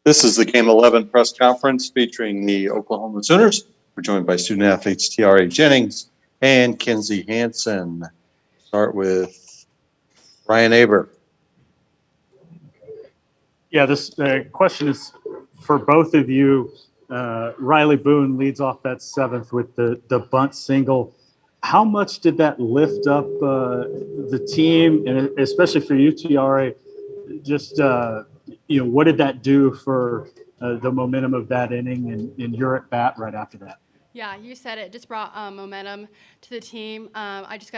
This is the Game 11 press conference featuring the Oklahoma Sooners. We're joined by student athletes Tiare Jennings and Kenzie Hansen. Start with Ryan Aber. Yeah, this question is for both of you. Riley Boone leads off that seventh with the bunt single. How much did that lift up the team, and especially for you, Tiare? Just what did that do for the momentum of that inning and your at bat right after that? Yeah, you said it. Just brought momentum to the team. I just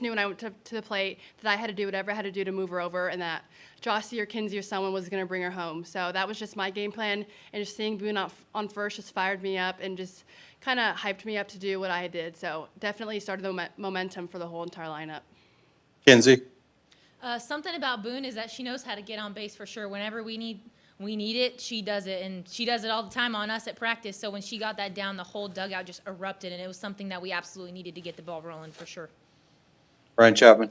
knew when I went to the plate that I had to do whatever I had to do to move her over, and that Jossie or Kenzie or someone was going to bring her home. So that was just my game plan, and just seeing Boone on first just fired me up and just kind of hyped me up to do what I did. So definitely started the momentum for the whole entire lineup. Kenzie? Something about Boone is that she knows how to get on base for sure. Whenever we need it, she does it, and she does it all the time on us at practice. So when she got that down, the whole dugout just erupted, and it was something that we absolutely needed to get the ball rolling for sure. Ryan Chapman.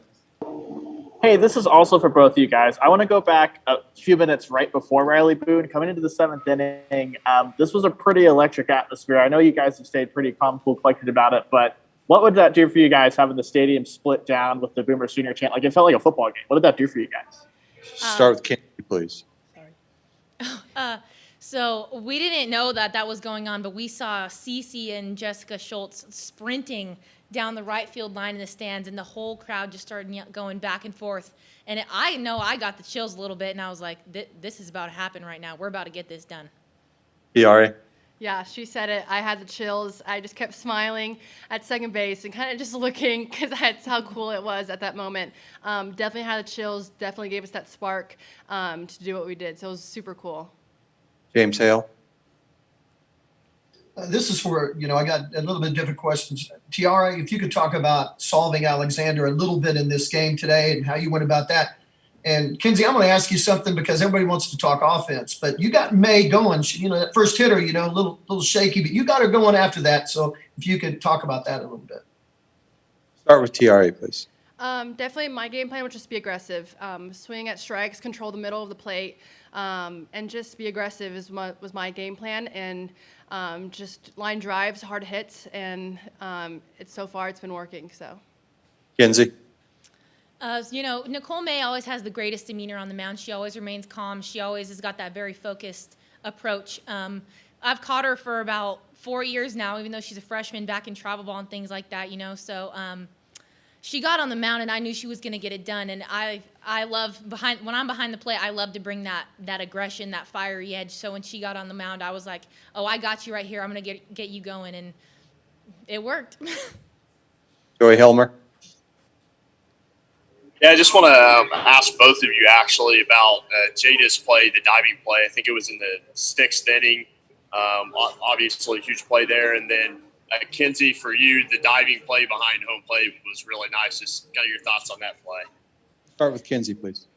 Hey, this is also for both of you guys. I want to go back a few minutes right before Riley Boone coming into the seventh inning. This was a pretty electric atmosphere. I know you guys have stayed pretty calm, cool, collected about it, but what would that do for you guys having the stadium split down with the Boomer Senior chant? Like, it felt like a football game. What did that do for you guys? Start with Kenzie, please. So we didn't know that was going on, but we saw Cece and Jessica Schultz sprinting down the right field line in the stands, and the whole crowd just started going back and forth. And I know I got the chills a little bit, and I was like, this is about to happen right now. We're about to get this done. Tiare. Yeah, she said it. I had the chills. I just kept smiling at second base and kind of just looking because that's how cool it was at that moment. Definitely had the chills. Definitely gave us that spark to do what we did. So it was super cool. James Hale. This is for, I got a little bit different questions. Tiare, if you could talk about solving Alexander a little bit in this game today and how you went about that. And Kenzie, I'm going to ask you something because everybody wants to talk offense, but you got May going. That first hitter, a little shaky, but you got her going after that. So if you could talk about that a little bit. Start with Tiare, please. Definitely my game plan would just be aggressive. Swing at strikes, control the middle of the plate, and just be aggressive was my game plan. And just line drives, hard hits, and so far it's been working. So, Kenzie. Nicole May always has the greatest demeanor on the mound. She always remains calm. She always has got that very focused approach. I've caught her for about 4 years now, even though she's a freshman back in travel ball and things like that, So she got on the mound, and I knew she was going to get it done. And I love when I'm behind the plate, I love to bring that aggression, that fiery edge. So when she got on the mound, I was like, oh, I got you right here. I'm going to get you going. And it worked. Joey Helmer. Yeah, I just want to ask both of you actually about Jada's play, the diving play. I think it was in the sixth inning. Obviously, huge play there. And then Kenzie, for you, the diving play behind home plate was really nice. Just kind of your thoughts on that play. Start with Kenzie, please.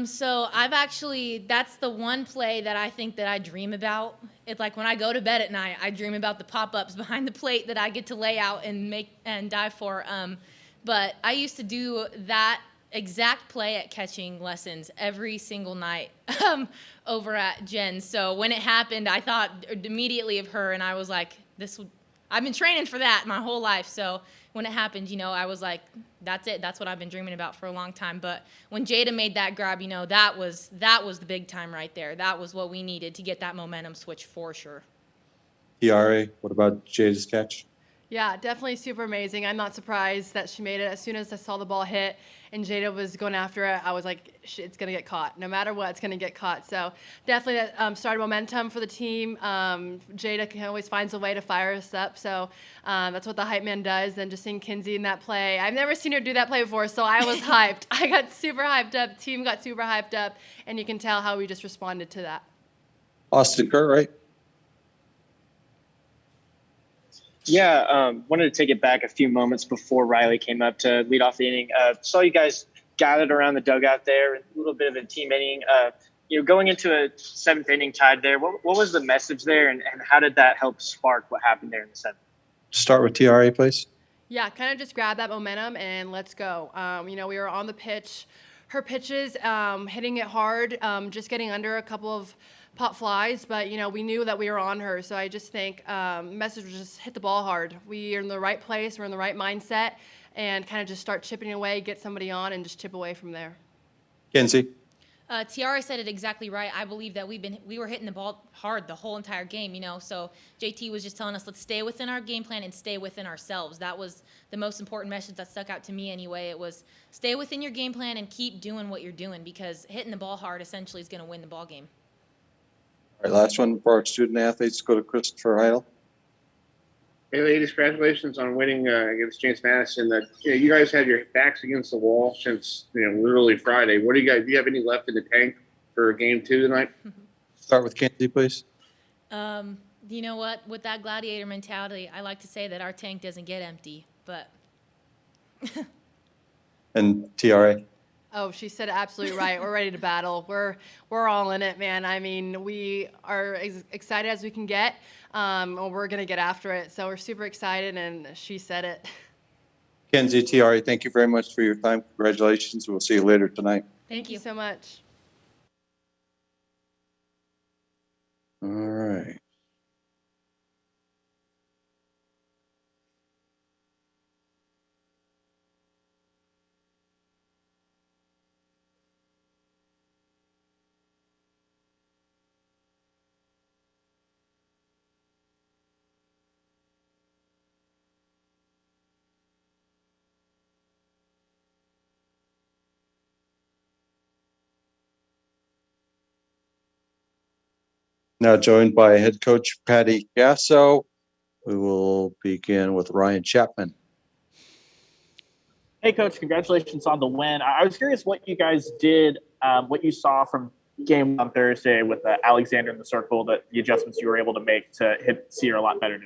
So that's the one play that I think that I dream about. It's like when I go to bed at night, I dream about the pop-ups behind the plate that I get to lay out and make and dive for. But I used to do that exact play at catching lessons every single night over at Jen's. So when it happened, I thought immediately of her, and I was like, I've been training for that my whole life. So when it happened, I was like, that's it. That's what I've been dreaming about for a long time. But when Jada made that grab, that was the big time right there. That was what we needed to get that momentum switch for sure. Tiare, what about Jada's catch? Yeah, definitely super amazing. I'm not surprised that she made it. As soon as I saw the ball hit and Jada was going after it, I was like, it's going to get caught. No matter what, it's going to get caught. So definitely that started momentum for the team. Jada always finds a way to fire us up. So that's what the hype man does. And just seeing Kenzie in that play, I've never seen her do that play before, so I was hyped. I got super hyped up. The team got super hyped up, and you can tell how we just responded to that. Austin Kerr, right? Yeah, wanted to take it back a few moments before Riley came up to lead off the inning. Saw you guys gathered around the dugout there, a little bit of a team inning. Going into a seventh inning tied there, what was the message there, and how did that help spark what happened there in the seventh? Start with Tiare, please. Yeah, kind of just grab that momentum and let's go. We were on the pitch her pitches, hitting it hard, just getting under a couple of pop flies, but we knew that we were on her. So I just think message was just hit the ball hard. We are in the right place, we're in the right mindset, and kind of just start chipping away, get somebody on, and just chip away from there. Kenzie? Tiare said it exactly right. I believe that we were hitting the ball hard the whole entire game, So JT was just telling us, let's stay within our game plan and stay within ourselves. That was the most important message that stuck out to me anyway. It was stay within your game plan and keep doing what you're doing, because hitting the ball hard essentially is going to win the ball game. All right, last one for our student athletes. Go to Christopher Heidel. Hey, ladies, congratulations on winning against James Madison. You guys had your backs against the wall since literally Friday. Do you have any left in the tank for game 2 tonight? Start with Kenzie, please. You know what? With that gladiator mentality, I like to say that our tank doesn't get empty, but. And Tiare? Oh, she said it absolutely right. We're ready to battle. We're all in it, man. I mean, we are as excited as we can get. We're going to get after it. So we're super excited, and she said it. Kenzie, Tiare, thank you very much for your time. Congratulations. We'll see you later tonight. Thank you so much. All right. Now joined by head coach Patty Gasso. We will begin with Ryan Chapman. Hey, Coach, congratulations on the win. I was curious what you guys did, what you saw from game on Thursday with Alexander in the circle, that the adjustments you were able to make to see her a lot better.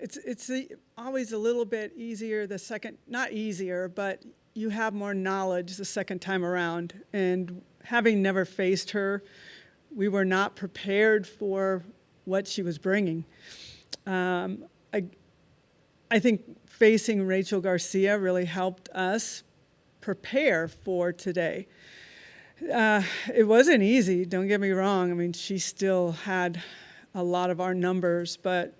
It's always a little bit easier the second, not easier, but you have more knowledge the second time around. And having never faced her, we were not prepared for what she was bringing. I think facing Rachel Garcia really helped us prepare for today. It wasn't easy, don't get me wrong. I mean, she still had a lot of our numbers, but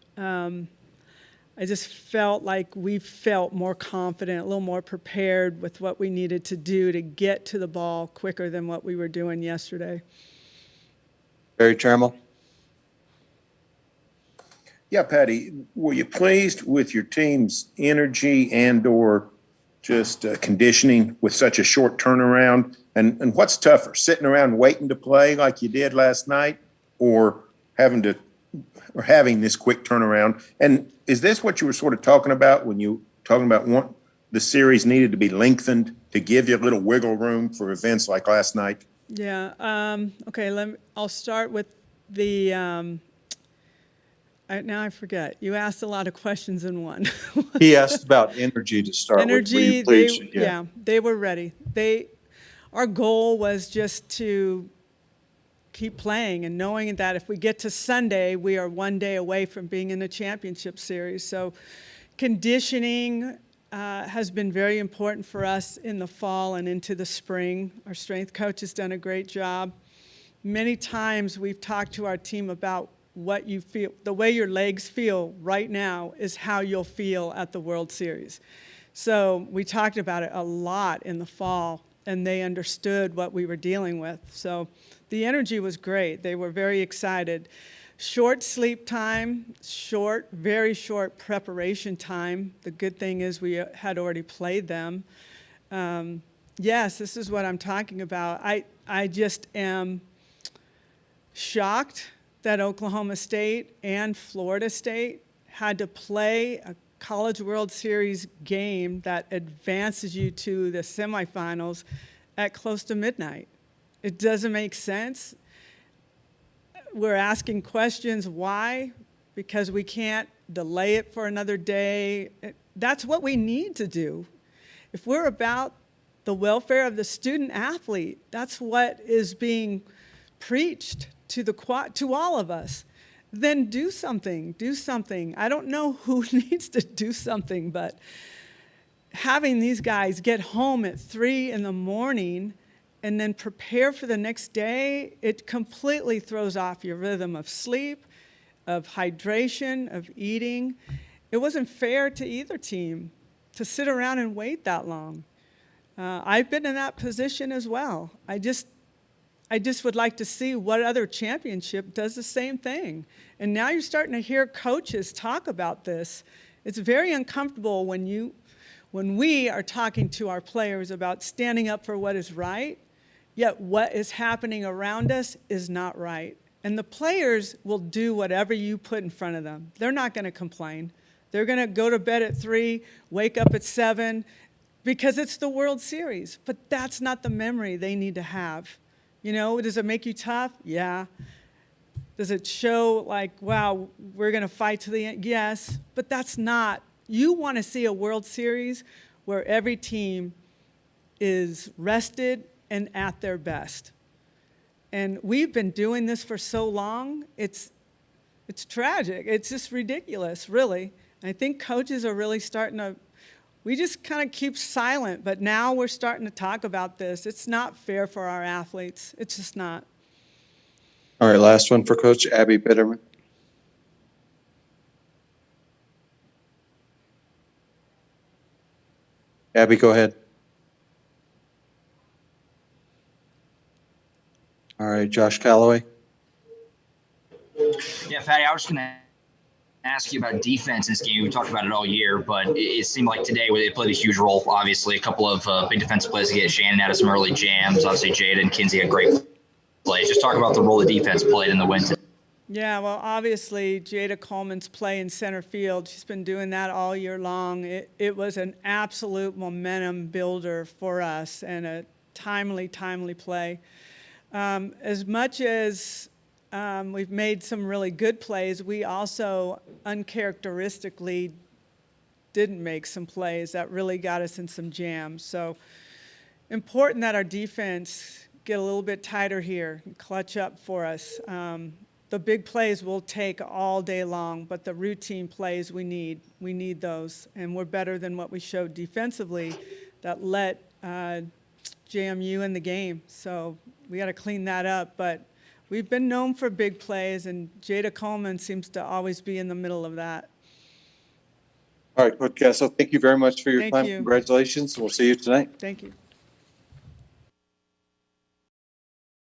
I just felt like we felt more confident, a little more prepared with what we needed to do to get to the ball quicker than what we were doing yesterday. Barry Trammell. Yeah, Patty, were you pleased with your team's energy and/or just conditioning with such a short turnaround? And what's tougher, sitting around waiting to play like you did last night, or having this quick turnaround? And is this what you were sort of talking about when you talking about the series needed to be lengthened to give you a little wiggle room for events like last night? Yeah. Okay. I'll start with the. Now I forget. You asked a lot of questions in one. He asked about energy to start energy, with. Were you pleased? Yeah, they were ready. Our goal was just to keep playing and knowing that if we get to Sunday, we are one day away from being in the championship series. So conditioning has been very important for us in the fall and into the spring. Our strength coach has done a great job. Many times we've talked to our team about what you feel, the way your legs feel right now is how you'll feel at the World Series. So we talked about it a lot in the fall, and they understood what we were dealing with. So the energy was great. They were very excited. Short sleep time, very short preparation time. The good thing is we had already played them. Yes, this is what I'm talking about. I just am shocked that Oklahoma State and Florida State had to play a College World Series game that advances you to the semifinals at close to midnight. It doesn't make sense. We're asking questions, why? Because we can't delay it for another day. That's what we need to do. If we're about the welfare of the student athlete, that's what is being preached to all of us, then do something. I don't know who needs to do something, but having these guys get home at 3 in the morning and then prepare for the next day, it completely throws off your rhythm of sleep, of hydration, of eating. It wasn't fair to either team to sit around and wait that long. I've been in that position as well. I just would like to see what other championship does the same thing. And now you're starting to hear coaches talk about this. It's very uncomfortable when we are talking to our players about standing up for what is right, yet what is happening around us is not right. And the players will do whatever you put in front of them. They're not going to complain. They're going to go to bed at 3, wake up at 7, because it's the World Series. But that's not the memory they need to have. You know, does it make you tough? Yeah. Does it show like, wow, we're going to fight to the end? Yes. But that's not. You want to see a World Series where every team is rested and at their best. And we've been doing this for so long, it's tragic. It's just ridiculous, really. I think coaches are really starting to, we just kind of keep silent, but now we're starting to talk about this. It's not fair for our athletes. It's just not. All right, last one for Coach Abby Bitterman. Abby, go ahead. All right, Josh Calloway. Yeah, Fatty, I was going to ask you about defense in this game. We talked about it all year, but it seemed like today it played a huge role. Obviously, a couple of big defensive plays to get Shannon out of some early jams. Obviously, Jada and Kenzie had great plays. Just talk about the role the defense played in the win today. Yeah, well, obviously, Jada Coleman's play in center field, she's been doing that all year long. It was an absolute momentum builder for us and a timely play. As much as we've made some really good plays, we also uncharacteristically didn't make some plays that really got us in some jams. So important that our defense get a little bit tighter here, clutch up for us. The big plays we'll take all day long, but the routine plays we need those. And we're better than what we showed defensively that let JMU in the game. So we got to clean that up. But we've been known for big plays, and Jada Coleman seems to always be in the middle of that. All right, Coach Gasso, thank you very much for your Thank time. you. Congratulations. We'll see you tonight. Thank you.